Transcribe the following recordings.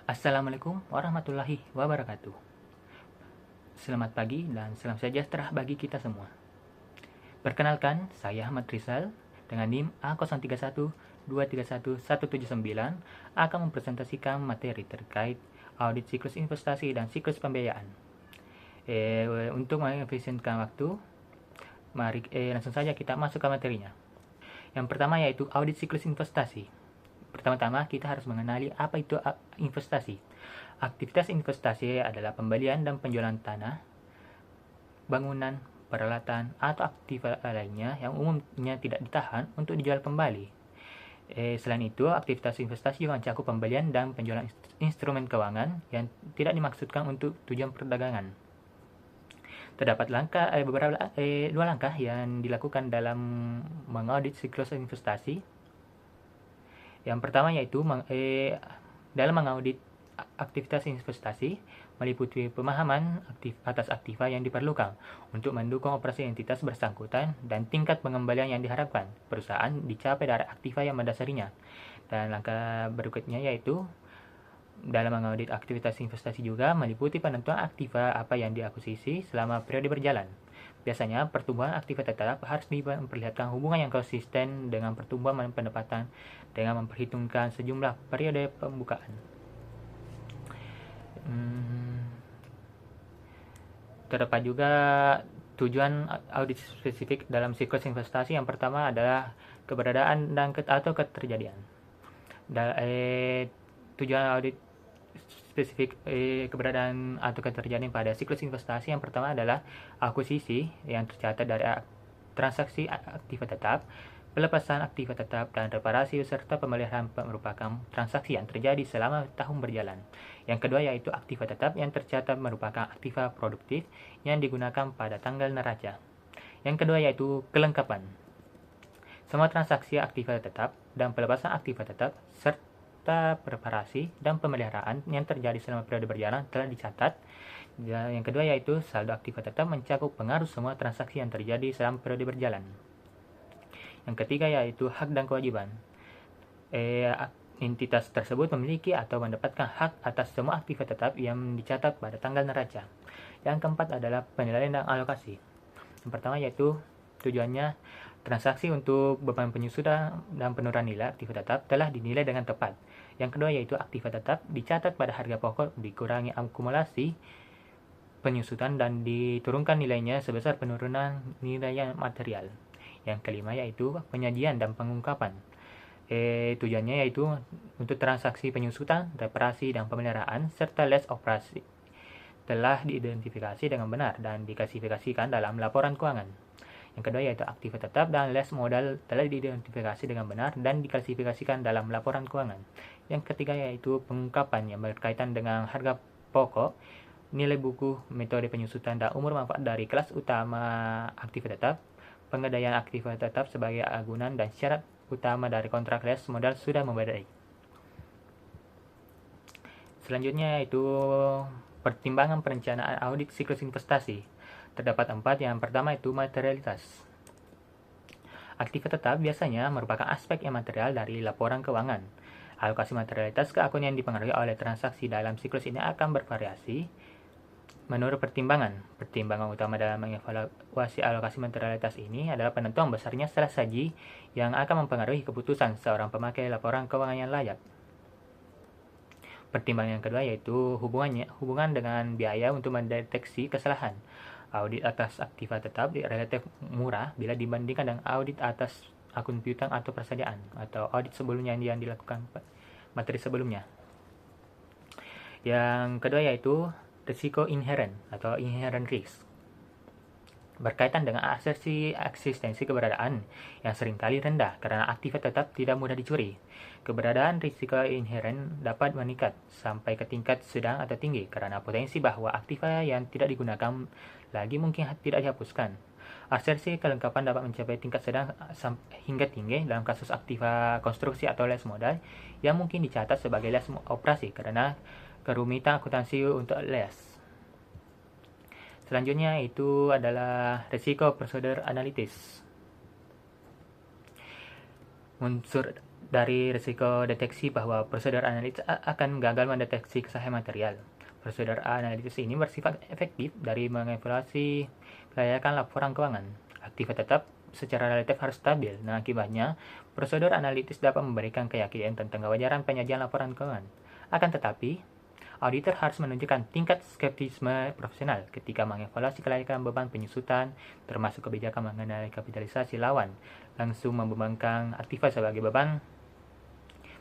Assalamualaikum warahmatullahi wabarakatuh. Selamat pagi dan salam sejahtera bagi kita semua. Perkenalkan, saya Ahmad Rizal dengan NIM A0312311179 akan mempresentasikan materi terkait audit siklus investasi dan siklus pembiayaan. Untuk mengefisienkan waktu, mari langsung saja kita masuk ke materinya. Yang pertama yaitu audit siklus investasi. Pertama-tama kita harus mengenali apa itu investasi. Aktivitas investasi adalah pembelian dan penjualan tanah, bangunan, peralatan, atau aktiva lainnya yang umumnya tidak ditahan untuk dijual kembali. Selain itu, aktivitas investasi juga mencakup pembelian dan penjualan instrumen keuangan yang tidak dimaksudkan untuk tujuan perdagangan. Terdapat dua langkah yang dilakukan dalam mengaudit siklus investasi. Yang pertama yaitu dalam mengaudit aktivitas investasi meliputi pemahaman atas aktiva yang diperlukan untuk mendukung operasi entitas bersangkutan dan tingkat pengembalian yang diharapkan perusahaan dicapai dari aktiva yang mendasarinya. Dan langkah berikutnya yaitu dalam mengaudit aktivitas investasi juga meliputi penentuan aktiva apa yang diakuisisi selama periode berjalan. Biasanya, pertumbuhan aktiva tetap harus memperlihatkan hubungan yang konsisten dengan pertumbuhan pendapatan dengan memperhitungkan sejumlah periode pembukaan. Terdapat juga tujuan audit spesifik dalam siklus investasi. Yang pertama adalah keberadaan dan atau keterjadian. Tujuan audit spesifik keberadaan atau keterjadian pada siklus investasi yang pertama adalah akuisisi yang tercatat dari transaksi aktiva tetap, pelepasan aktiva tetap, dan reparasi serta pemeliharaan merupakan transaksi yang terjadi selama tahun berjalan. Yang kedua yaitu aktiva tetap yang tercatat merupakan aktiva produktif yang digunakan pada tanggal neraca. Yang kedua yaitu kelengkapan. Semua transaksi aktiva tetap dan pelepasan aktiva tetap serta reparasi dan pemeliharaan yang terjadi selama periode berjalan telah dicatat. Dan yang kedua yaitu saldo aktiva tetap mencakup pengaruh semua transaksi yang terjadi selama periode berjalan. Yang ketiga yaitu hak dan kewajiban. Entitas tersebut memiliki atau mendapatkan hak atas semua aktiva tetap yang dicatat pada tanggal neraca. Yang keempat adalah penilaian dan alokasi. Yang pertama yaitu tujuannya transaksi untuk beban penyusunan dan penurunan nilai aktiva tetap telah dinilai dengan tepat. Yang kedua yaitu aktiva tetap dicatat pada harga pokok dikurangi akumulasi penyusutan dan diturunkan nilainya sebesar penurunan nilai material. Yang kelima yaitu penyajian dan pengungkapan. Tujuannya yaitu untuk transaksi penyusutan, reparasi, dan pemeliharaan serta les operasi telah diidentifikasi dengan benar dan diklasifikasikan dalam laporan keuangan. Yang kedua yaitu aktiva tetap dan les modal telah diidentifikasi dengan benar dan diklasifikasikan dalam laporan keuangan. Yang ketiga yaitu pengungkapan yang berkaitan dengan harga pokok, nilai buku, metode penyusutan, dan umur manfaat dari kelas utama aktiva tetap, pengadaian aktiva tetap sebagai agunan, dan syarat utama dari kontrak les modal sudah memadai. Selanjutnya yaitu pertimbangan perencanaan audit siklus investasi. Terdapat 4. Yang pertama itu materialitas. Aktiva tetap biasanya merupakan aspek yang material dari laporan keuangan. Alokasi materialitas ke akun yang dipengaruhi oleh transaksi dalam siklus ini akan bervariasi menurut pertimbangan. Pertimbangan utama dalam mengevaluasi alokasi materialitas ini adalah penentuan besarnya saji yang akan mempengaruhi keputusan seorang pemakai laporan keuangan yang layak. Pertimbangan yang kedua yaitu hubungan dengan biaya untuk mendeteksi kesalahan. Audit atas aktiva tetap relatif murah bila dibandingkan dengan audit atas akun piutang atau persediaan atau audit sebelumnya yang dilakukan materi sebelumnya. Yang kedua yaitu risiko inherent atau inherent risk. Berkaitan dengan eksistensi keberadaan yang seringkali rendah karena aktiva tetap tidak mudah dicuri. Keberadaan risiko inherent dapat meningkat sampai ke tingkat sedang atau tinggi karena potensi bahwa aktiva yang tidak digunakan lagi mungkin tidak dihapuskan. Asersi kelengkapan dapat mencapai tingkat sedang hingga tinggi dalam kasus aktiva konstruksi atau les modal yang mungkin dicatat sebagai les operasi karena kerumitan akuntansi untuk les. Selanjutnya itu adalah risiko prosedur analitis. Unsur dari risiko deteksi bahwa prosedur analitis akan gagal mendeteksi kesalahan material. Prosedur analitis ini bersifat efektif dari mengevaluasi kelayakan laporan keuangan. Aktiva tetap secara relatif harus stabil. Nah, akibatnya, prosedur analitis dapat memberikan keyakinan tentang kewajaran penyajian laporan keuangan. Akan tetapi, auditor harus menunjukkan tingkat skeptisme profesional ketika mengevaluasi kelayakan beban penyusutan, termasuk kebijakan mengenai kapitalisasi lawan, langsung membebankan aktiva sebagai beban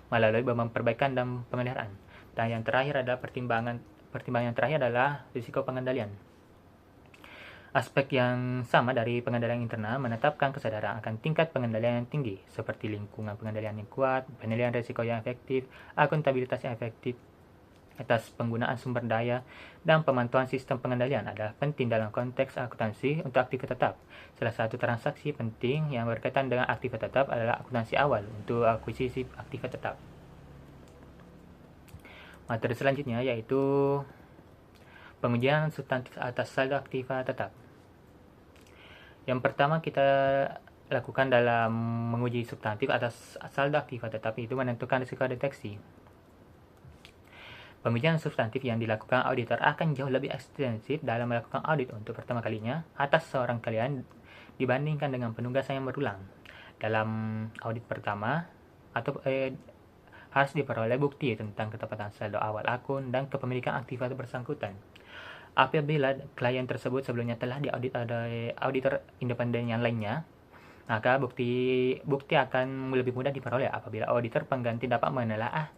melalui beban perbaikan dan pemeliharaan. Dan yang terakhir adalah pertimbangan yang terakhir adalah risiko pengendalian. Aspek yang sama dari pengendalian internal menetapkan kesadaran akan tingkat pengendalian yang tinggi, seperti lingkungan pengendalian yang kuat, penilaian risiko yang efektif, akuntabilitas yang efektif atas penggunaan sumber daya, dan pemantauan sistem pengendalian adalah penting dalam konteks akuntansi untuk aktiva tetap. Salah satu transaksi penting yang berkaitan dengan aktiva tetap adalah akuntansi awal untuk akuisisi aktiva tetap. Materi selanjutnya yaitu pengujian substantif atas saldo aktiva tetap. Yang pertama kita lakukan dalam menguji substantif atas saldo aktiva tetap itu menentukan risiko deteksi. Pengujian substantif yang dilakukan auditor akan jauh lebih ekstensif dalam melakukan audit untuk pertama kalinya atas seorang klien dibandingkan dengan penugasan yang berulang. Dalam audit pertama harus diperoleh bukti tentang ketepatan saldo awal akun dan kepemilikan aktiva bersangkutan. Apabila klien tersebut sebelumnya telah diaudit oleh auditor independen yang lainnya, maka bukti akan lebih mudah diperoleh apabila auditor pengganti dapat menelaah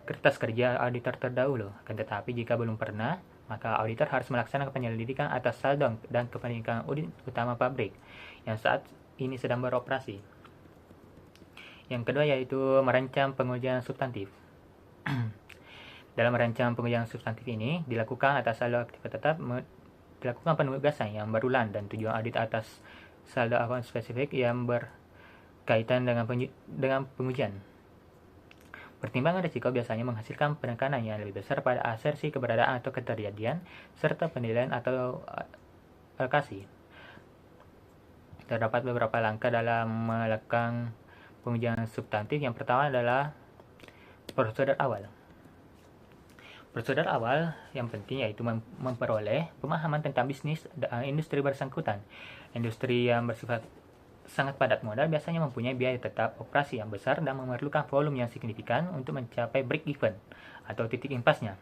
kertas kerja auditor terdahulu. Akan tetapi jika belum pernah, maka auditor harus melaksanakan penyelidikan atas saldo dan kepemilikan unit utama pabrik yang saat ini sedang beroperasi. Yang kedua yaitu merancang pengujian substantif. Dalam merancang pengujian substantif ini dilakukan atas saldo aktiva tetap dilakukan penugasan yang berulang dan tujuan audit atas saldo akun spesifik yang berkaitan dengan pengujian. Pertimbangan risiko biasanya menghasilkan penekanan yang lebih besar pada asersi keberadaan atau keterjadian serta penilaian atau alokasi. Terdapat beberapa langkah dalam melakukan pengujian substantif. Yang pertama adalah prosedur awal. Prosedur awal yang penting yaitu memperoleh pemahaman tentang bisnis dan industri bersangkutan. Industri yang bersifat sangat padat modal biasanya mempunyai biaya tetap operasi yang besar dan memerlukan volume yang signifikan untuk mencapai break even atau titik impasnya.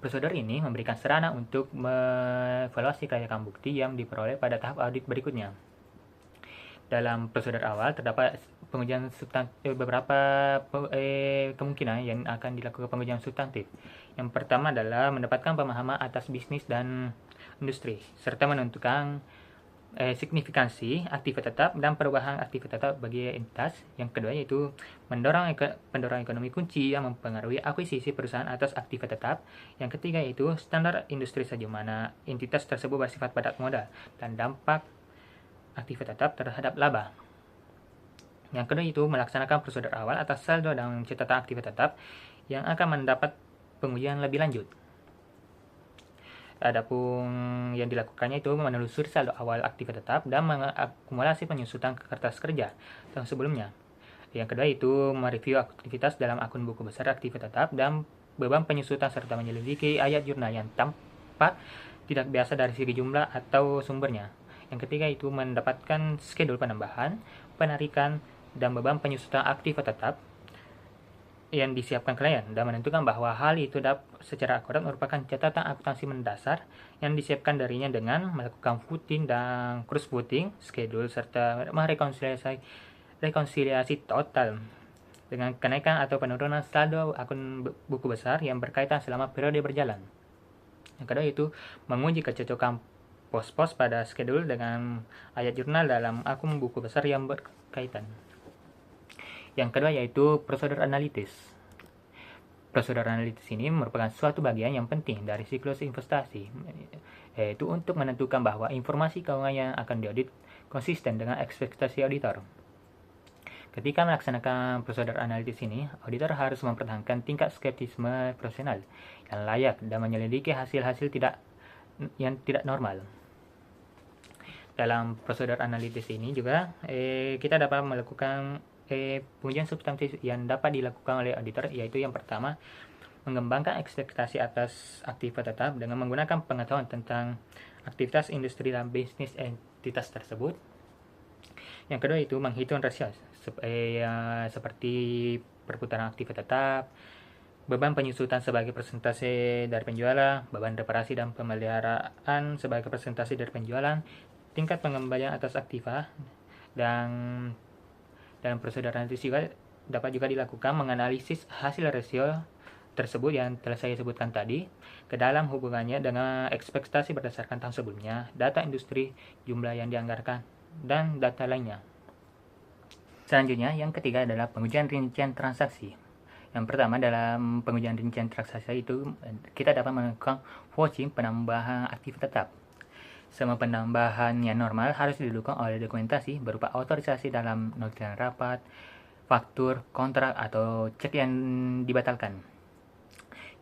Prosedur ini memberikan sarana untuk mengevaluasi kelayakan bukti yang diperoleh pada tahap audit berikutnya. Dalam prosedur awal terdapat pengujian substantif, beberapa kemungkinan yang akan dilakukan pengujian substantif. Yang pertama adalah mendapatkan pemahaman atas bisnis dan industri serta menentukan signifikansi aktiva tetap dan perubahan aktiva tetap bagi entitas. Yang kedua yaitu pendorong ekonomi kunci yang mempengaruhi akuisisi perusahaan atas aktiva tetap. Yang ketiga yaitu standar industri sejauh mana entitas tersebut bersifat padat modal dan dampak aktiva tetap terhadap laba. Yang kedua itu melaksanakan prosedur awal atas saldo dan catatan aktiva tetap yang akan mendapat pengujian lebih lanjut. Adapun yang dilakukannya itu menelusuri saldo awal aktiva tetap dan mengakumulasi penyusutan ke kertas kerja tahun sebelumnya. Yang kedua itu mereview aktivitas dalam akun buku besar aktiva tetap dan beban penyusutan serta menyelidiki ayat jurnal yang tampak tidak biasa dari segi jumlah atau sumbernya. Yang ketiga itu mendapatkan schedule penambahan, penarikan, dan beban penyusutan aktiva tetap yang disiapkan klien dan menentukan bahwa hal itu secara akurat merupakan catatan akuntansi mendasar yang disiapkan darinya dengan melakukan footing dan cross footing schedule serta rekonsiliasi total dengan kenaikan atau penurunan saldo akun buku besar yang berkaitan selama periode berjalan. Yang kedua itu menguji kecocokan pos-pos pada schedule dengan ayat jurnal dalam akun buku besar yang berkaitan. Yang kedua yaitu prosedur analitis. Prosedur analitis ini merupakan suatu bagian yang penting dari siklus investasi, yaitu untuk menentukan bahwa informasi keuangan yang akan diaudit konsisten dengan ekspektasi auditor. Ketika melaksanakan prosedur analitis ini, auditor harus mempertahankan tingkat skeptisme profesional yang layak dan menyelidiki hasil-hasil yang tidak normal. Dalam prosedur analitis ini juga kita dapat melakukan pengujian substantif yang dapat dilakukan oleh auditor, yaitu yang pertama, mengembangkan ekspektasi atas aktiva tetap dengan menggunakan pengetahuan tentang aktivitas industri dan bisnis entitas tersebut. Yang kedua itu menghitung rasio seperti perputaran aktiva tetap, beban penyusutan sebagai persentase dari penjualan, beban reparasi dan pemeliharaan sebagai persentase dari penjualan, tingkat pengembalian atas aktiva, dan dalam prosedur analisis juga dapat juga dilakukan menganalisis hasil rasio tersebut yang telah saya sebutkan tadi ke dalam hubungannya dengan ekspektasi berdasarkan tahun sebelumnya, data industri, jumlah yang dianggarkan, dan data lainnya. Selanjutnya, yang ketiga adalah pengujian rincian transaksi. Yang pertama, dalam pengujian rincian transaksi itu kita dapat melakukan watching penambahan aktif tetap. Semua penambahan yang normal harus didukung oleh dokumentasi berupa otorisasi dalam nota rapat, faktur, kontrak, atau cek yang dibatalkan.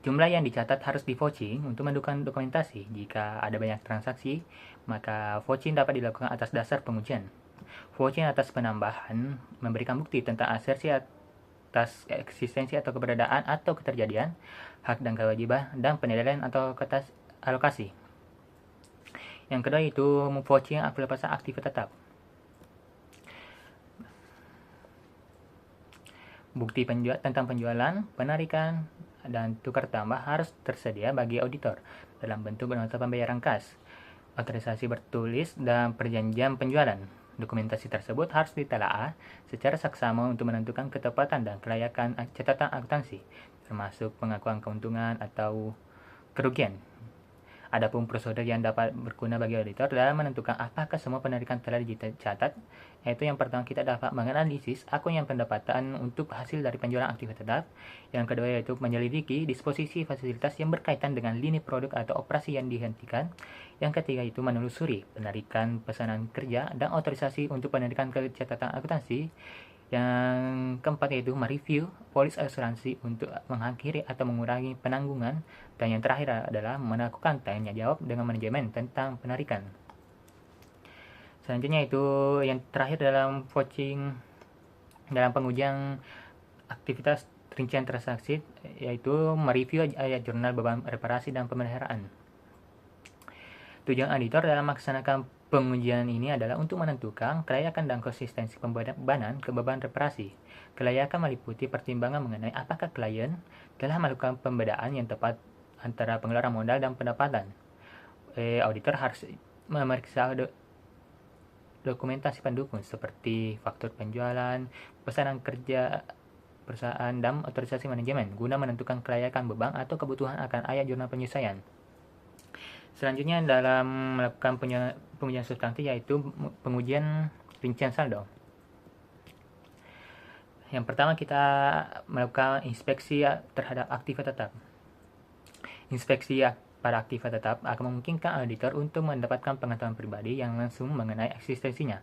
Jumlah yang dicatat harus di-vouching untuk mendukung dokumentasi. Jika ada banyak transaksi, maka vouching dapat dilakukan atas dasar pengujian. Vouching atas penambahan memberikan bukti tentang asersi atas eksistensi atau keberadaan atau keterjadian, hak dan kewajiban, dan penilaian atau alokasi. Yang kedua itu vouching pelepasan aktif tetap. Bukti tentang penjualan, penarikan, dan tukar tambah harus tersedia bagi auditor dalam bentuk nota pembayaran kas, otorisasi bertulis, dan perjanjian penjualan. Dokumentasi tersebut harus ditelaah secara saksama untuk menentukan ketepatan dan kelayakan catatan akuntansi, termasuk pengakuan keuntungan atau kerugian. Adapun prosedur yang dapat berguna bagi auditor dalam menentukan apakah semua penarikan telah dicatat, yaitu yang pertama kita dapat menganalisis akun yang pendapatan untuk hasil dari penjualan aktif tetap. Yang kedua yaitu menyelidiki disposisi fasilitas yang berkaitan dengan lini produk atau operasi yang dihentikan. Yang ketiga itu menelusuri penarikan pesanan kerja dan otorisasi untuk penarikan catatan akuntansi. Yang keempat yaitu mereview polis asuransi untuk mengakhiri atau mengurangi penanggungan. Dan yang terakhir adalah melakukan tanya jawab dengan manajemen tentang penarikan. Selanjutnya itu yang terakhir dalam vouching dalam pengujian aktivitas rincian transaksi, yaitu mereview ayat jurnal beban reparasi dan pemeliharaan. Tujuan auditor dalam melaksanakan pengujian ini adalah untuk menentukan kelayakan dan konsistensi pembebanan ke beban reparasi. Kelayakan meliputi pertimbangan mengenai apakah klien telah melakukan pembedaan yang tepat antara pengeluaran modal dan pendapatan. Auditor harus memeriksa dokumentasi pendukung seperti faktur penjualan, pesanan kerja perusahaan, dan otorisasi manajemen guna menentukan kelayakan beban atau kebutuhan akan ayat jurnal penyesuaian. Selanjutnya dalam melakukan pengujian substantif yaitu pengujian rincian saldo. Yang pertama kita melakukan inspeksi terhadap aktiva tetap. Inspeksi pada aktiva tetap akan memungkinkan auditor untuk mendapatkan pengetahuan pribadi yang langsung mengenai eksistensinya.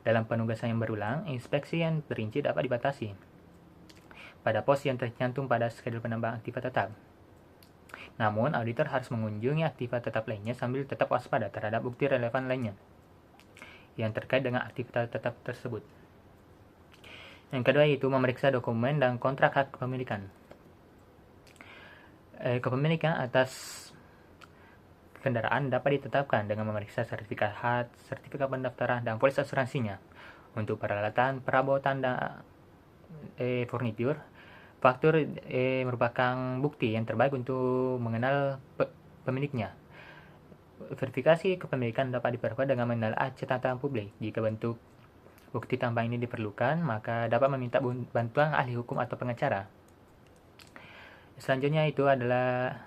Dalam penugasan yang berulang, inspeksi yang terinci dapat dibatasi pada pos yang tercantum pada skedul penambahan aktiva tetap. Namun, auditor harus mengunjungi aktiva tetap lainnya sambil tetap waspada terhadap bukti relevan lainnya yang terkait dengan aktivitas tetap tersebut. Yang kedua yaitu memeriksa dokumen dan kontrak hak kepemilikan. Kepemilikan atas kendaraan dapat ditetapkan dengan memeriksa sertifikat HAT, sertifikat pendaftaran, dan polis asuransinya. Untuk peralatan, perabotan, dan furnitur, faktur merupakan bukti yang terbaik untuk mengenal pemiliknya. Verifikasi kepemilikan dapat diperkuat dengan menelaah catatan publik. Jika bentuk bukti tambahan ini diperlukan, maka dapat meminta bantuan ahli hukum atau pengacara. Selanjutnya itu adalah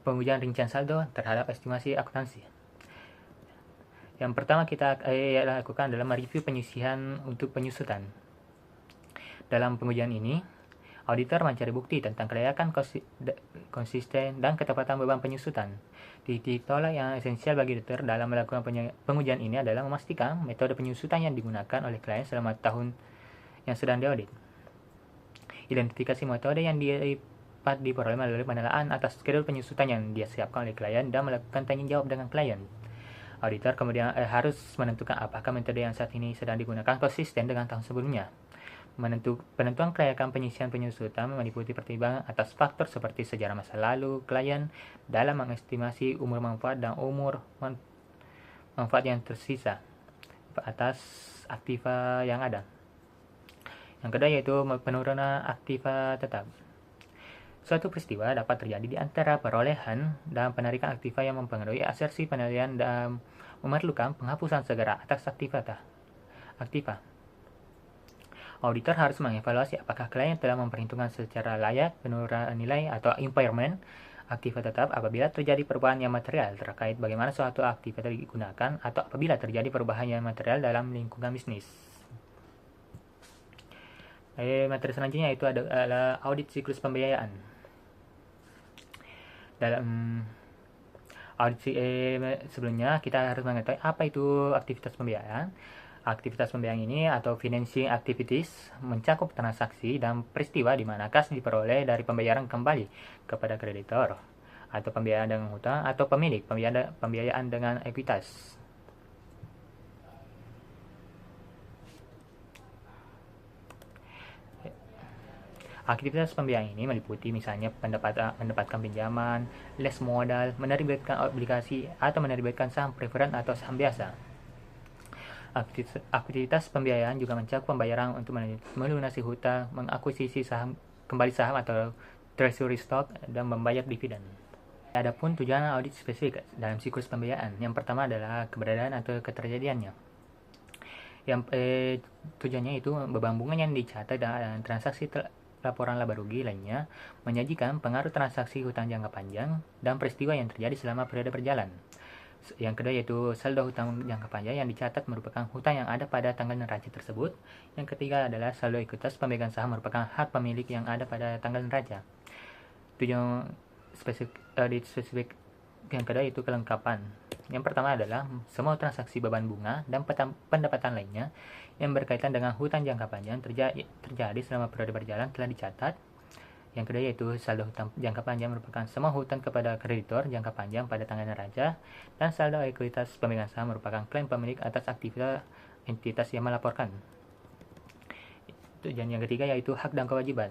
pengujian rincian saldo terhadap estimasi akuntansi. Yang pertama kita lakukan adalah mereview penyisihan untuk penyusutan. Dalam pengujian ini, auditor mencari bukti tentang kelayakan konsisten dan ketepatan beban penyusutan. Titik tolak yang esensial bagi auditor dalam melakukan pengujian ini adalah memastikan metode penyusutan yang digunakan oleh klien selama tahun yang sedang diaudit. Identifikasi metode yang dapat diperoleh melalui penilaian atas skedul penyusutan yang disiapkan oleh klien dan melakukan tanya jawab dengan klien. Auditor kemudian harus menentukan apakah metode yang saat ini sedang digunakan konsisten dengan tahun sebelumnya. Penentuan kelayakan penyisian penyusutan meliputi pertimbangan atas faktor seperti sejarah masa lalu klien dalam mengestimasi umur manfaat dan umur manfaat yang tersisa atas aktiva yang ada. Yang kedua yaitu penurunan aktiva tetap. Suatu peristiwa dapat terjadi di antara perolehan dan penarikan aktiva yang mempengaruhi asersi penilaian dan memerlukan penghapusan segera atas aktiva. Auditor harus mengevaluasi apakah klien telah memperhitungkan secara layak penurunan nilai atau impairment aktiva tetap apabila terjadi perubahan yang material terkait bagaimana suatu aktiva digunakan atau apabila terjadi perubahan yang material dalam lingkungan bisnis. Materi selanjutnya itu adalah audit siklus pembiayaan. Dalam audit sebelumnya kita harus mengetahui apa itu aktivitas pembiayaan. Aktivitas pembiayaan ini atau financing activities mencakup transaksi dan peristiwa di mana kas diperoleh dari pembayaran kembali kepada kreditor atau pembiayaan dengan hutang atau pemilik pembiayaan dengan ekuitas. Aktivitas pembiayaan ini meliputi misalnya mendapatkan pinjaman, les modal, menerbitkan obligasi, atau menerbitkan saham preferen atau saham biasa. Aktivitas pembiayaan juga mencakup pembayaran untuk melunasi hutang, mengakuisisi kembali saham atau treasury stock, dan membayar dividen. Adapun tujuan audit spesifik dalam siklus pembiayaan, yang pertama adalah keberadaan atau keterjadiannya. Yang tujuannya itu beban bunga yang dicatat dan transaksi laporan laba rugi lainnya menyajikan pengaruh transaksi hutang jangka panjang dan peristiwa yang terjadi selama periode berjalan. Yang kedua yaitu saldo hutang jangka panjang yang dicatat merupakan hutang yang ada pada tanggal neraca tersebut. Yang ketiga adalah saldo ekuitas pemegang saham merupakan hak pemilik yang ada pada tanggal neraca. Tujuan spesifik yang kedua yaitu kelengkapan. Yang pertama adalah semua transaksi beban bunga dan pendapatan lainnya yang berkaitan dengan hutang jangka panjang terjadi selama periode berjalan telah dicatat. Yang kedua yaitu saldo hutang jangka panjang merupakan semua hutang kepada kreditor jangka panjang pada tanggal neraca, dan saldo ekuitas pemegang saham merupakan klaim pemilik atas aktivitas entitas yang melaporkan. Dan yang ketiga yaitu hak dan kewajiban.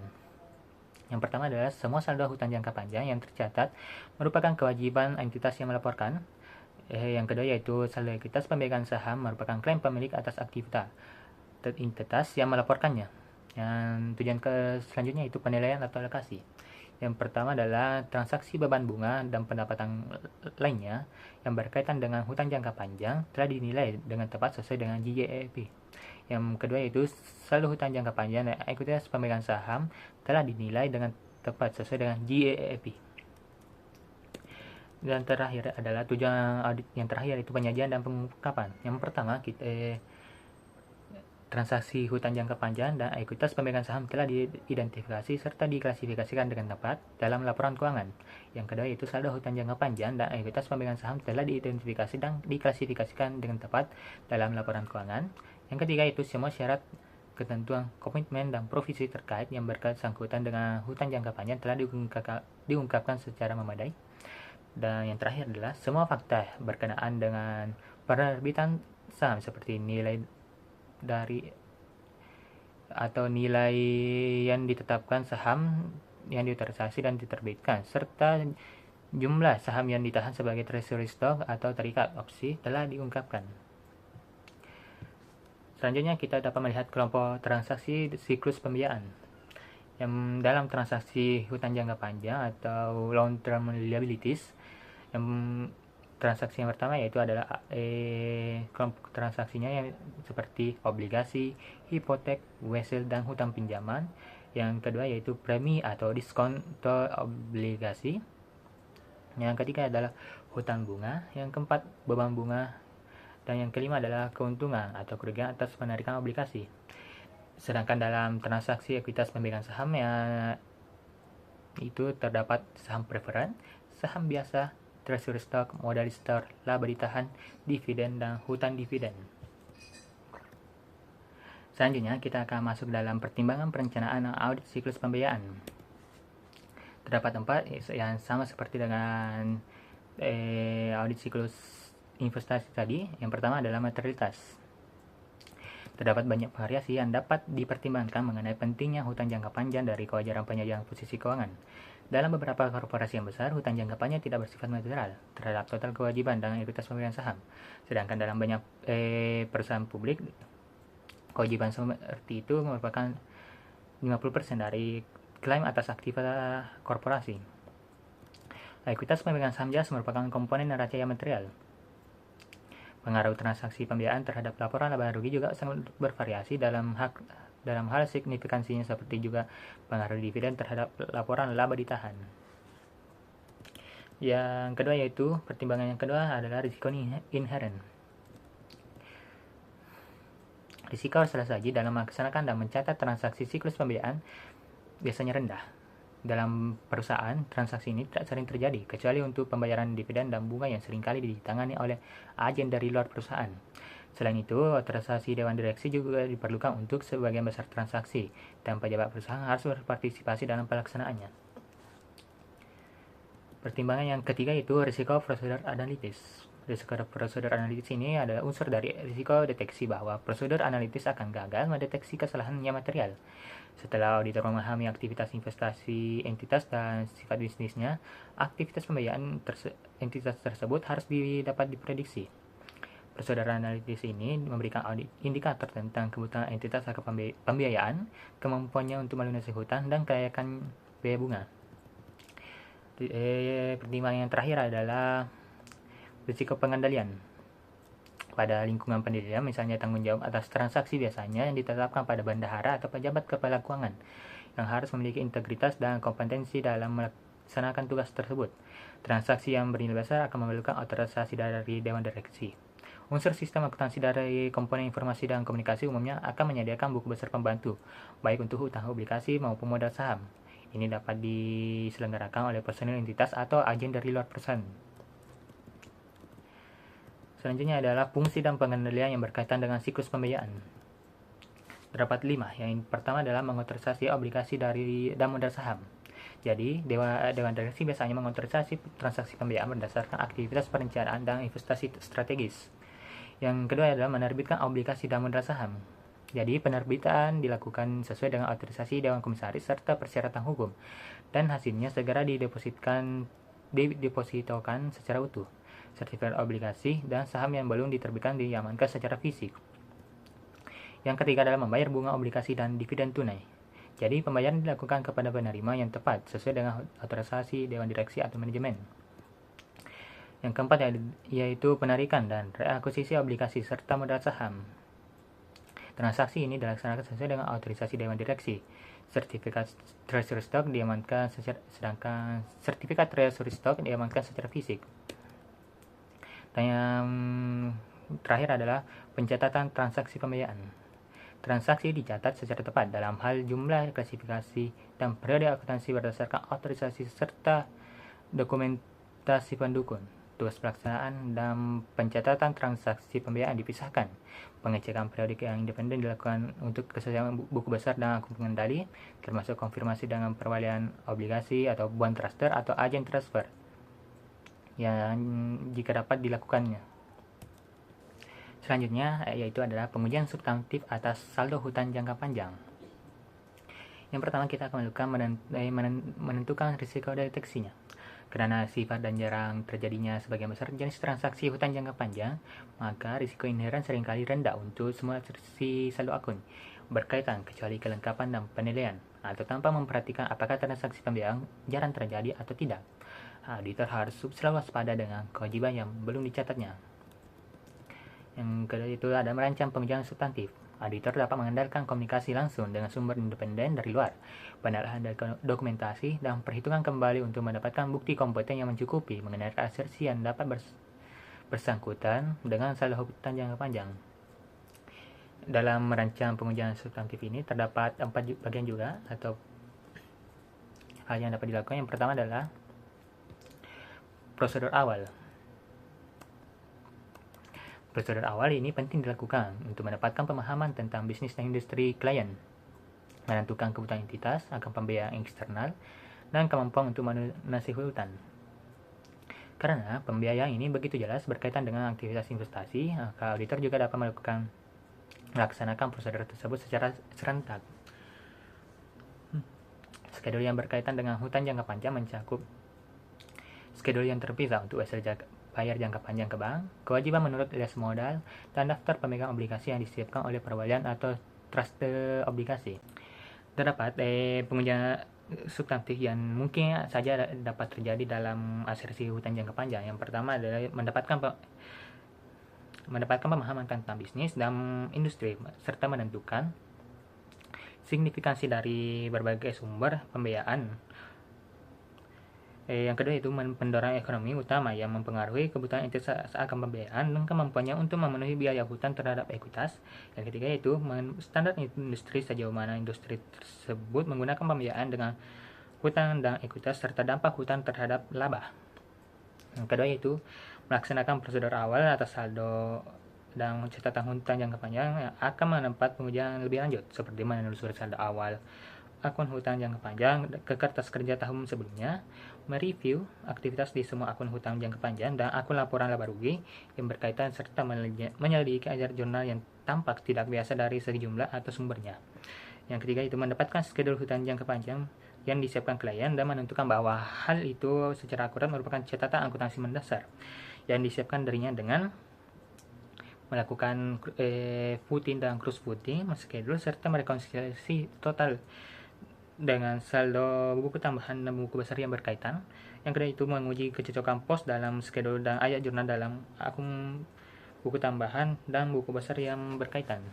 Yang pertama adalah semua saldo hutang jangka panjang yang tercatat merupakan kewajiban entitas yang melaporkan. Yang kedua yaitu saldo ekuitas pemegang saham merupakan klaim pemilik atas aktivitas entitas yang melaporkannya. Yang tujuan selanjutnya itu penilaian atau alokasi. Yang pertama adalah transaksi beban bunga dan pendapatan lainnya yang berkaitan dengan hutang jangka panjang telah dinilai dengan tepat sesuai dengan GAAP. Yang kedua yaitu saldo hutang jangka panjang dan ekuitas pemegang saham telah dinilai dengan tepat sesuai dengan GAAP. Dan terakhir adalah tujuan audit yang terakhir itu penyajian dan pengungkapan. Yang pertama kita transaksi hutang jangka panjang dan ekuitas pemegang saham telah diidentifikasi serta diklasifikasikan dengan tepat dalam laporan keuangan. Yang kedua yaitu saldo hutang jangka panjang dan ekuitas pemegang saham telah diidentifikasi dan diklasifikasikan dengan tepat dalam laporan keuangan. Yang ketiga yaitu semua syarat, ketentuan, komitmen, dan provisi terkait yang bersangkutan dengan hutang jangka panjang telah diungkapkan secara memadai. Dan yang terakhir adalah semua fakta berkenaan dengan penerbitan saham seperti nilai dari atau nilai yang ditetapkan saham yang diotorisasi dan diterbitkan serta jumlah saham yang ditahan sebagai treasury stock atau terikat opsi telah diungkapkan. Selanjutnya kita dapat melihat kelompok transaksi siklus pembiayaan. Yang dalam transaksi hutang jangka panjang atau long term liabilities, yang transaksi yang pertama yaitu adalah kelompok transaksinya yang seperti obligasi, hipotek, wesel, dan hutang pinjaman. Yang kedua yaitu premi atau diskonto obligasi. Yang ketiga adalah hutang bunga. Yang keempat beban bunga. Dan yang kelima adalah keuntungan atau kerugian atas penarikan obligasi. Sedangkan dalam transaksi ekuitas pemegang saham itu terdapat saham preferen, saham biasa, treasury stock, modal store, laba ditahan, dividen, dan hutang dividen. Selanjutnya kita akan masuk dalam pertimbangan perencanaan audit siklus pembiayaan. Terdapat 4 yang sama seperti dengan audit siklus investasi tadi. Yang pertama adalah materialitas. Terdapat banyak variasi yang dapat dipertimbangkan mengenai pentingnya hutang jangka panjang dari kewajaran penyajian posisi keuangan. Dalam beberapa korporasi yang besar, hutang jangka panjang tidak bersifat material terhadap total kewajiban dan ekuitas pemegang saham. Sedangkan dalam banyak perusahaan publik, kewajiban seperti itu merupakan 50% dari klaim atas aktivitas korporasi. Ekuitas pemegang saham jelas merupakan komponen neraca yang material. Pengaruh transaksi pembiayaan terhadap laporan laba rugi juga sangat bervariasi dalam hal signifikansinya, seperti juga pengaruh dividen terhadap laporan laba ditahan. Yang kedua yaitu pertimbangan yang kedua adalah risiko inherent. Risiko saji dalam melaksanakan dan mencatat transaksi siklus pembiayaan biasanya rendah. Dalam perusahaan, transaksi ini tidak sering terjadi, kecuali untuk pembayaran dividen dan bunga yang seringkali ditangani oleh agen dari luar perusahaan. Selain itu, otorisasi Dewan Direksi juga diperlukan untuk sebagian besar transaksi, dan pejabat perusahaan harus berpartisipasi dalam pelaksanaannya. Pertimbangan yang ketiga itu risiko prosedur analitis. Risiko prosedur analitis ini adalah unsur dari risiko deteksi bahwa prosedur analitis akan gagal mendeteksi kesalahan yang material. Setelah auditor memahami aktivitas investasi entitas dan sifat bisnisnya, aktivitas pembiayaan entitas tersebut harus dapat diprediksi. Prosedur analitis ini memberikan indikator tentang kebutuhan entitas akan pembiayaan, kemampuannya untuk melunasi hutang, dan kelayakan biaya bunga. Pertimbangan yang terakhir adalah risiko pengendalian. Pada lingkungan pendidikan, misalnya tanggung jawab atas transaksi biasanya yang ditetapkan pada bendahara atau pejabat kepala keuangan yang harus memiliki integritas dan kompetensi dalam melaksanakan tugas tersebut. Transaksi yang bernilai besar akan memerlukan otorisasi dari Dewan Direksi. Unsur sistem akuntansi dari komponen informasi dan komunikasi umumnya akan menyediakan buku besar pembantu, baik untuk hutang obligasi maupun modal saham. Ini dapat diselenggarakan oleh personil entitas atau agen dari luar perusahaan. Selanjutnya adalah fungsi dan pengendalian yang berkaitan dengan siklus pembiayaan. Terdapat 5. Yang pertama adalah mengotorisasi obligasi dan modal saham. Jadi, Dewan Direksi biasanya mengotorisasi transaksi pembiayaan berdasarkan aktivitas perencanaan dan investasi strategis. Yang kedua adalah menerbitkan obligasi dan modal saham. Jadi, penerbitan dilakukan sesuai dengan otorisasi Dewan Komisaris serta persyaratan hukum, dan hasilnya segera didepositokan secara utuh. Sertifikat obligasi dan saham yang belum diterbitkan diamankan secara fisik. Yang ketiga adalah membayar bunga obligasi dan dividen tunai. Jadi, pembayaran dilakukan kepada penerima yang tepat sesuai dengan otorisasi Dewan Direksi atau manajemen. Yang keempat yaitu penarikan dan reakuisisi obligasi serta modal saham. Transaksi ini dilaksanakan sesuai dengan otorisasi Dewan Direksi. Sertifikat treasury stock diamankan sedangkan sertifikat treasury stock diamankan secara fisik. Dan yang terakhir adalah pencatatan transaksi pembiayaan. Transaksi dicatat secara tepat dalam hal jumlah, klasifikasi, dan periode akuntansi berdasarkan otorisasi serta dokumentasi pendukung. Tugas pelaksanaan dan pencatatan transaksi pembiayaan dipisahkan. Pengecekan periodik yang independen dilakukan untuk kesesuaian buku besar dan akun pengendali, termasuk konfirmasi dengan perwalian obligasi atau bond transfer atau agen transfer yang jika dapat dilakukannya. Selanjutnya yaitu adalah pengujian substantif atas saldo hutang jangka panjang. Yang pertama kita akan menentukan risiko deteksinya. Karena sifat dan jarang terjadinya sebagian besar jenis transaksi hutang jangka panjang, maka risiko inheren seringkali rendah untuk semua sisi saldo akun, berkaitan kecuali kelengkapan dan penilaian, atau tanpa memperhatikan apakah transaksi pembiayaan jarang terjadi atau tidak. Auditor harus selalu waspada dengan kewajiban yang belum dicatatnya. Yang kedua itu ada merancang pengujian substantif. Auditor dapat mengandalkan komunikasi langsung dengan sumber independen dari luar, penelaahan dokumentasi, dan perhitungan kembali untuk mendapatkan bukti kompeten yang mencukupi mengenai asersi yang dapat bersangkutan dengan saldo hutang jangka panjang. Dalam merancang pengujian substantif ini terdapat 4 bagian juga atau hal yang dapat dilakukan. Yang pertama adalah prosedur awal. Prosedur awal ini penting dilakukan untuk mendapatkan pemahaman tentang bisnis dan industri klien, menentukan kebutuhan entitas akan pembiayaan eksternal, dan kemampuan untuk melunasi hutang. Karena pembiayaan ini begitu jelas berkaitan dengan aktivitas investasi, maka auditor juga dapat melakukan melaksanakan prosedur tersebut secara serentak. Skedul yang berkaitan dengan hutang jangka panjang mencakup skedul yang terpisah untuk wesel bayar jangka panjang ke bank, kewajiban menurut les modal, dan daftar pemegang obligasi yang disiapkan oleh perwalian atau trust obligasi. Terdapat pengujian substantif yang mungkin saja dapat terjadi dalam asersi hutang jangka panjang. Yang pertama adalah mendapatkan pemahaman tentang bisnis dan industri, serta menentukan signifikansi dari berbagai sumber pembiayaan. Yang kedua itu pendorong ekonomi utama yang mempengaruhi kebutuhan entitas akan pembiayaan dan kemampuannya untuk memenuhi biaya hutang terhadap ekuitas. Yang ketiga itu standar industri, sejauh mana industri tersebut menggunakan pembiayaan dengan hutang dan ekuitas serta dampak hutang terhadap laba. Yang kedua itu melaksanakan prosedur awal atas saldo dan catatan hutang jangka panjang yang akan menempat pengujian lebih lanjut, seperti menelusuri saldo awal akun hutang jangka panjang ke kertas kerja tahun sebelumnya, mereview aktivitas di semua akun hutang jangka panjang dan akun laporan laba rugi yang berkaitan, serta menyelidiki ajar jurnal yang tampak tidak biasa dari segi jumlah atau sumbernya. Yang ketiga itu mendapatkan skedul hutang jangka panjang yang disiapkan klien dan menentukan bahwa hal itu secara akurat merupakan catatan akuntansi mendasar yang disiapkan darinya dengan melakukan footing dan cross footing, schedule, serta merekonsiliasi total dengan saldo buku tambahan dan buku besar yang berkaitan. Yang kedua itu menguji kecocokan pos dalam schedule dan ayat jurnal dalam akun buku tambahan dan buku besar yang berkaitan.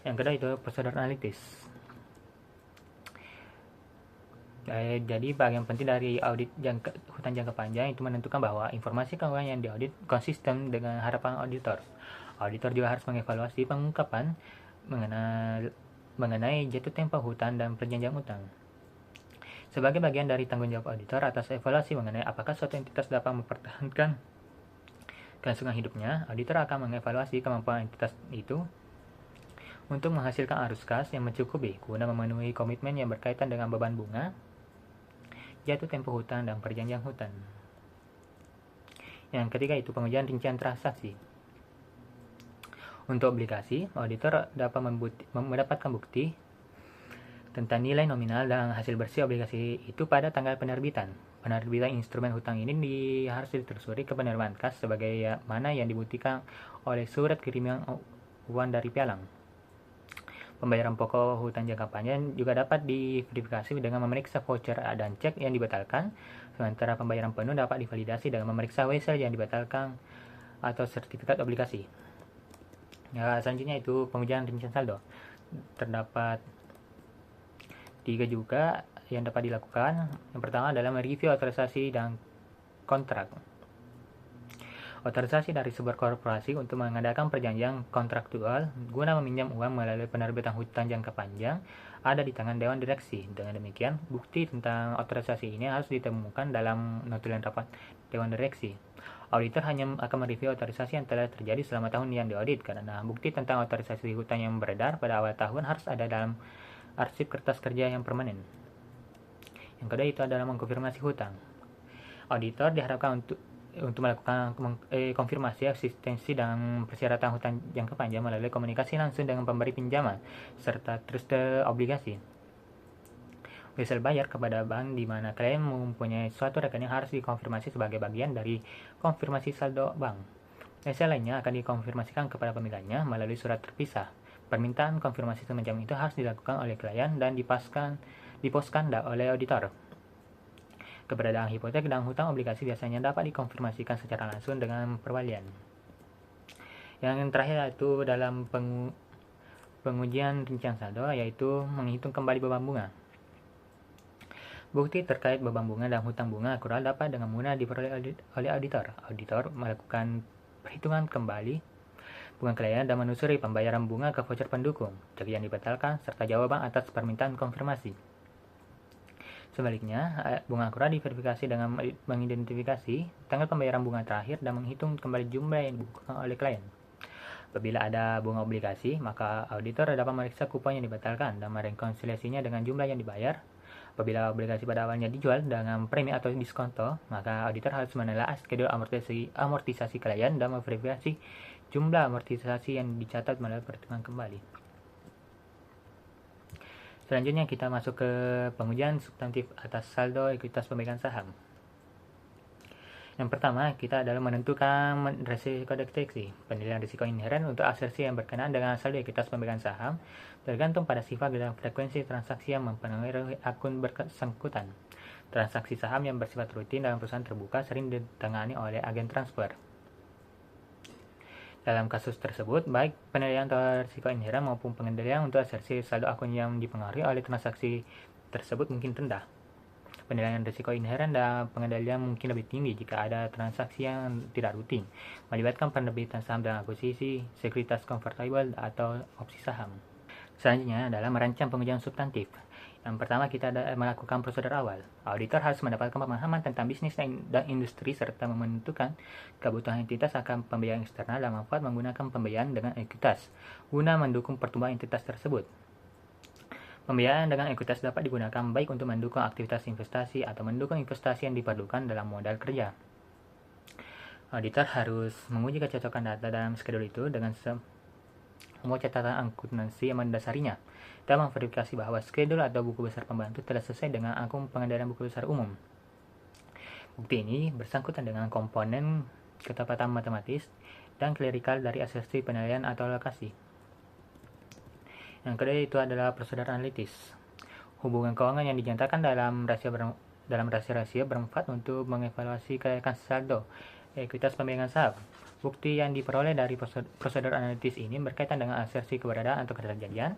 Yang kedua itu prosedur analitis. Jadi bagian penting dari audit hutang jangka panjang itu menentukan bahwa informasi keuangan yang diaudit konsisten dengan harapan auditor. Auditor juga harus mengevaluasi pengungkapan mengenai jatuh tempo hutang dan perjanjian hutang. Sebagai bagian dari tanggung jawab auditor atas evaluasi mengenai apakah suatu entitas dapat mempertahankan kelangsungan hidupnya, auditor akan mengevaluasi kemampuan entitas itu untuk menghasilkan arus kas yang mencukupi guna memenuhi komitmen yang berkaitan dengan beban bunga, jatuh tempo hutang, dan perjanjian hutang. Yang ketiga itu pengujian rincian transaksi. Untuk obligasi, auditor dapat mendapatkan bukti tentang nilai nominal dan hasil bersih obligasi itu pada tanggal penerbitan. Penerbitan instrumen hutang ini harus ditelusuri ke penerimaan kas sebagai mana yang dibuktikan oleh surat kiriman uang dari pialang. Pembayaran pokok hutang jangka panjang juga dapat diverifikasi dengan memeriksa voucher dan cek yang dibatalkan, sementara pembayaran penuh dapat divalidasi dengan memeriksa wesel yang dibatalkan atau sertifikat obligasi. Ya, selanjutnya itu pengujian rincian saldo. Terdapat 3 juga yang dapat dilakukan. Yang pertama adalah mereview otorisasi dan kontrak. Otorisasi dari sebuah korporasi untuk mengadakan perjanjian kontraktual guna meminjam uang melalui penerbitan hutang jangka panjang ada di tangan Dewan Direksi. Dengan demikian, bukti tentang otorisasi ini harus ditemukan dalam notulen rapat Dewan Direksi. Auditor hanya akan mereview otorisasi yang telah terjadi selama tahun yang diaudit, karena bukti tentang otorisasi hutang yang beredar pada awal tahun harus ada dalam arsip kertas kerja yang permanen. Yang kedua itu adalah mengkonfirmasi hutang. Auditor diharapkan untuk melakukan konfirmasi eksistensi dan persyaratan hutang jangka panjang melalui komunikasi langsung dengan pemberi pinjaman serta trust obligasi. Wesel bayar kepada bank di mana klien mempunyai suatu rekening harus dikonfirmasi sebagai bagian dari konfirmasi saldo bank. Wesel lainnya akan dikonfirmasikan kepada pemilikannya melalui surat terpisah. Permintaan konfirmasi semacam itu harus dilakukan oleh klien dan diposkan oleh auditor. Keberadaan hipotek dan hutang obligasi biasanya dapat dikonfirmasikan secara langsung dengan perwalian. Yang terakhir itu dalam pengujian rincian saldo, yaitu menghitung kembali beban bunga. Bukti terkait beban bunga dan hutang bunga akurat dapat dengan mudah diperoleh oleh auditor. Auditor melakukan perhitungan kembali bunga klien dan menelusuri pembayaran bunga ke voucher pendukung, cek yang dibatalkan, serta jawaban atas permintaan konfirmasi. Sebaliknya, bunga akurat diverifikasi dengan mengidentifikasi tanggal pembayaran bunga terakhir dan menghitung kembali jumlah yang dibukukan oleh klien. Apabila ada bunga obligasi, maka auditor dapat memeriksa kupon yang dibatalkan dan merekonsiliasinya dengan jumlah yang dibayar. Apabila obligasi pada awalnya dijual dengan premi atau diskonto, maka auditor harus menelaah skedul amortisasi klien dan memverifikasi jumlah amortisasi yang dicatat melalui perhitungan kembali. Selanjutnya kita masuk ke pengujian substantif atas saldo ekuitas pemegang saham. Yang pertama, kita adalah menentukan risiko deteksi. Penilaian risiko inheren untuk asersi yang berkenaan dengan saldo ekuitas pemegang saham tergantung pada sifat dan frekuensi transaksi yang mempengaruhi akun bersangkutan. Transaksi saham yang bersifat rutin dalam perusahaan terbuka sering ditangani oleh agen transfer. Dalam kasus tersebut, baik penilaian risiko inheren maupun pengendalian untuk asersi saldo akun yang dipengaruhi oleh transaksi tersebut mungkin rendah. Penilaian risiko inheren dan pengendalian mungkin lebih tinggi jika ada transaksi yang tidak rutin, melibatkan penerbitan saham dan akuisisi, sekuritas convertible, atau opsi saham. Selanjutnya adalah merancang pengujian substantif. Yang pertama, kita melakukan prosedur awal. Auditor harus mendapatkan pemahaman tentang bisnis dan industri serta menentukan kebutuhan entitas akan pembiayaan eksternal dan manfaat menggunakan pembiayaan dengan ekuitas guna mendukung pertumbuhan entitas tersebut. Pembiayaan dengan ekuitas dapat digunakan baik untuk mendukung aktivitas investasi atau mendukung investasi yang diperlukan dalam modal kerja. Auditor harus menguji kecocokan data dalam skedul itu dengan semua catatan akuntansi yang mendasarinya dan memverifikasi bahwa skedul atau buku besar pembantu telah sesuai dengan akun pengendalian buku besar umum. Bukti ini bersangkutan dengan komponen ketepatan matematis dan klerikal dari asersi penilaian atau alokasi. Yang kedua itu adalah prosedur analitis. Hubungan keuangan yang dinyatakan dalam rasio bermanfaat untuk mengevaluasi kelayakan saldo ekuitas pemegang saham. Bukti yang diperoleh dari prosedur analitis ini berkaitan dengan asersi keberadaan atau keterjadian,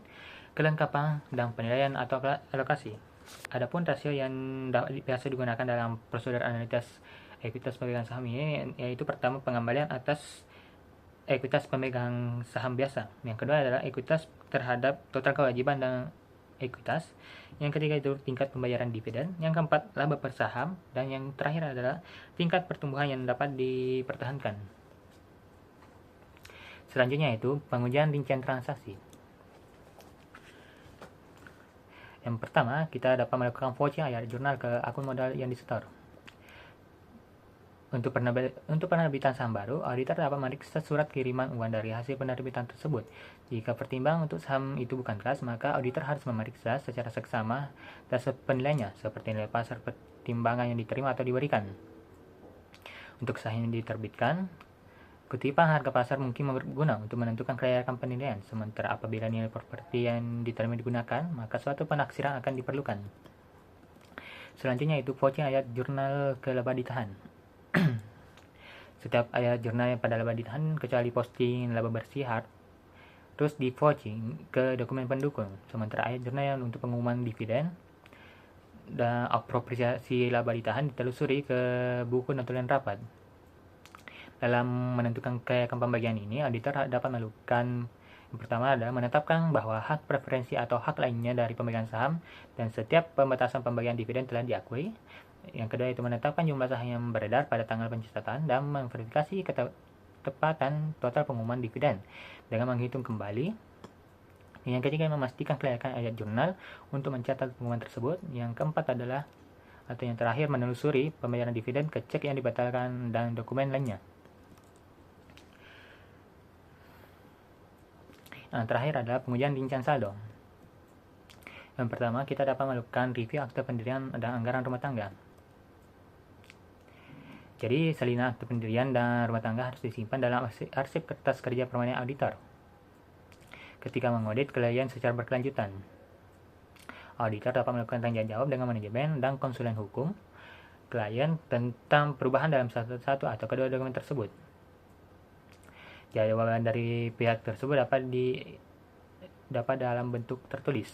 kelengkapan, dan penilaian atau alokasi. Adapun rasio yang biasa digunakan dalam prosedur analitis ekuitas pemegang saham ini yaitu pertama pengembalian atas ekuitas pemegang saham biasa. Yang kedua adalah ekuitas terhadap total kewajiban dan ekuitas. Yang ketiga itu tingkat pembayaran dividen. Yang keempat laba per saham. Dan yang terakhir adalah tingkat pertumbuhan yang dapat dipertahankan. Selanjutnya itu pengujian rincian transaksi. Yang pertama, kita dapat melakukan vouching ayat jurnal ke akun modal yang disetor. Untuk penerbitan saham baru, auditor dapat memeriksa surat kiriman uang dari hasil penerbitan tersebut. Jika pertimbangan untuk saham itu bukan keras, maka auditor harus memeriksa secara seksama dasar penilaiannya, seperti nilai pasar pertimbangan yang diterima atau diberikan. Untuk saham yang diterbitkan, kutipan harga pasar mungkin berguna untuk menentukan kelayakan penilaian, sementara apabila nilai properti yang diterima digunakan, maka suatu penaksiran akan diperlukan. Selanjutnya itu vouching ayat jurnal ke laba ditahan. Setiap ayat jurnal yang pada laba ditahan kecuali posting laba bersih terus di vouching ke dokumen pendukung. Sementara ayat jurnal yang untuk pengumuman dividen dan apropriasi laba ditahan ditelusuri ke buku notulen rapat. Dalam menentukan kelayakan pembagian ini, auditor dapat melakukan yang pertama adalah menetapkan bahwa hak preferensi atau hak lainnya dari pemegang saham dan setiap pembatasan pembagian dividen telah diakui. Yang kedua itu menetapkan jumlah saham yang beredar pada tanggal pencatatan dan memverifikasi ketepatan total pengumuman dividen dengan menghitung kembali. Yang ketiga memastikan kelayakan ayat jurnal untuk mencatat pengumuman tersebut. Yang keempat adalah atau yang terakhir menelusuri pembayaran dividen ke cek yang dibatalkan dan dokumen lainnya. Yang terakhir adalah pengujian rincian saldo. Yang pertama, kita dapat melakukan review akte pendirian dan anggaran rumah tangga. Jadi, salinan akte pendirian dan rumah tangga harus disimpan dalam arsip kertas kerja permanen auditor ketika mengaudit klien secara berkelanjutan. Auditor dapat melakukan tanya jawab dengan manajemen dan konsulen hukum klien tentang perubahan dalam satu atau kedua dokumen tersebut. Jawaban dari pihak tersebut dapat dalam bentuk tertulis.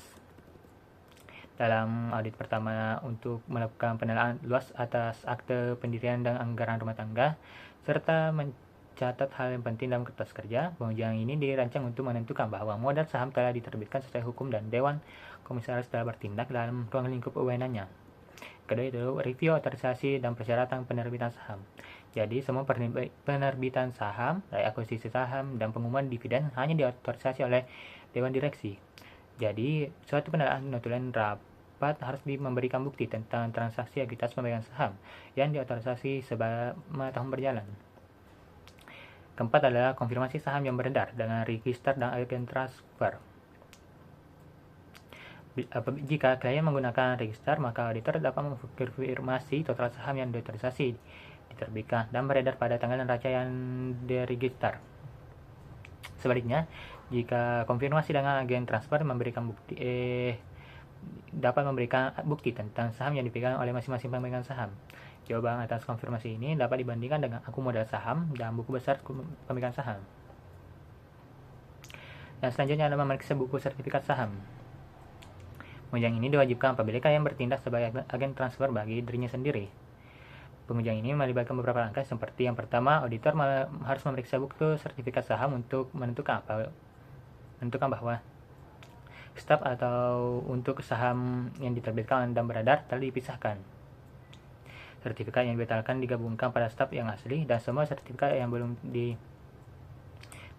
Dalam audit pertama untuk melakukan penilaian luas atas akte pendirian dan anggaran rumah tangga, serta mencatat hal yang penting dalam kertas kerja, pengujian ini dirancang untuk menentukan bahwa modal saham telah diterbitkan sesuai hukum dan Dewan Komisaris telah bertindak dalam ruang lingkup wewenangnya. Kedua itu review otorisasi dan persyaratan penerbitan saham. Jadi semua penerbitan saham, akuisisi saham, dan pengumuman dividen hanya diotorisasi oleh Dewan Direksi. Jadi, suatu penilaian notulen rapat harus memberikan bukti tentang transaksi ekuitas pemegang saham yang diotorisasi selama tahun berjalan. Keempat adalah konfirmasi saham yang beredar dengan register dan agen transfer. Jika klien menggunakan register, maka auditor dapat mengkonfirmasi total saham yang diotorisasi, diterbitkan, dan beredar pada tanggal neraca yang diregister. Sebaliknya, jika konfirmasi dengan agen transfer dapat memberikan bukti tentang saham yang dipegang oleh masing-masing pemegang saham. Jawaban atas konfirmasi ini dapat dibandingkan dengan akun modal saham dan buku besar pemegang saham. Dan selanjutnya adalah memeriksa buku sertifikat saham. Pengunjung ini diwajibkan apabila klien bertindak sebagai agen transfer bagi dirinya sendiri. Pengunjung ini melibatkan beberapa langkah seperti yang pertama, auditor harus memeriksa buku sertifikat saham untuk menentukan bahwa staf atau untuk saham yang diterbitkan dan beredar telah dipisahkan. Sertifikat yang dibatalkan digabungkan pada staf yang asli dan semua sertifikat yang belum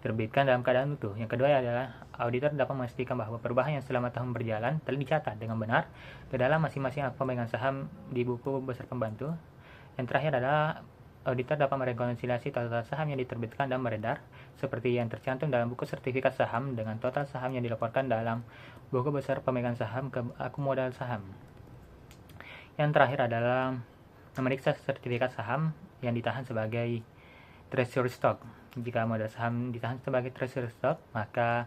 diterbitkan dalam keadaan utuh. Yang kedua adalah auditor dapat memastikan bahwa perubahan yang selama tahun berjalan telah dicatat dengan benar ke dalam masing-masing pemegang saham di buku besar pembantu. Yang terakhir adalah auditor dapat merekonsiliasi total saham yang diterbitkan dan beredar seperti yang tercantum dalam buku sertifikat saham dengan total saham yang dilaporkan dalam buku besar pemegang saham ke akun modal saham. Yang terakhir adalah memeriksa sertifikat saham yang ditahan sebagai treasury stock. Jika modal saham ditahan sebagai treasury stock, maka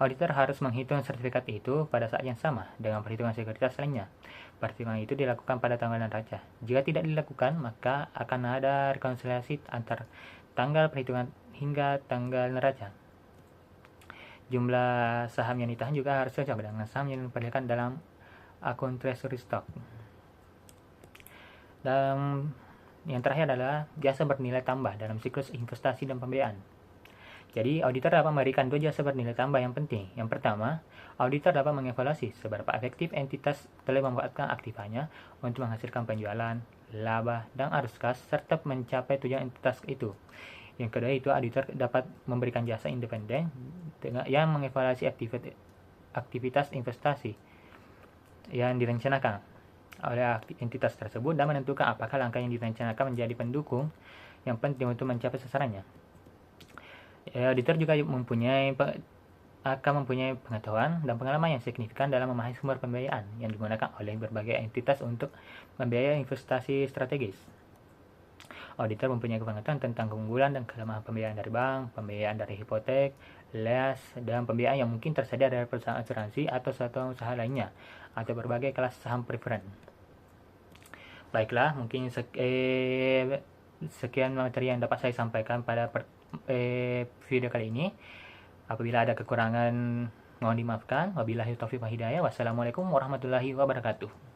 auditor harus menghitung sertifikat itu pada saat yang sama dengan perhitungan sekuritas lainnya. Perhitungan itu dilakukan pada tanggal neraca. Jika tidak dilakukan, maka akan ada rekonsiliasi antar tanggal perhitungan hingga tanggal neraca. Jumlah saham yang ditahan juga harus cocok dengan saham yang diperlihatkan dalam akun treasury stock. Dan yang terakhir adalah jasa bernilai tambah dalam siklus investasi dan pembiayaan. Jadi, auditor dapat memberikan dua jasa bernilai tambah yang penting. Yang pertama, auditor dapat mengevaluasi seberapa efektif entitas telah memanfaatkan aktifanya untuk menghasilkan penjualan, laba, dan arus kas, serta mencapai tujuan entitas itu. Yang kedua itu, auditor dapat memberikan jasa independen yang mengevaluasi aktivitas investasi yang direncanakan oleh entitas tersebut dan menentukan apakah langkah yang direncanakan menjadi pendukung yang penting untuk mencapai sasarannya. Auditor juga akan mempunyai pengetahuan dan pengalaman yang signifikan dalam memahami sumber pembiayaan yang digunakan oleh berbagai entitas untuk membiayai investasi strategis. Auditor mempunyai pengetahuan tentang keunggulan dan kelemahan pembiayaan dari bank, pembiayaan dari hipotek, leas, dan pembiayaan yang mungkin tersedia dari perusahaan asuransi atau suatu usaha lainnya, atau berbagai kelas saham preferen. Baiklah, mungkin sekian materi yang dapat saya sampaikan pada video kali ini. Apabila ada kekurangan, mohon dimaafkan. Wabillahi taufiq wal hidayah. Wassalamualaikum warahmatullahi wabarakatuh.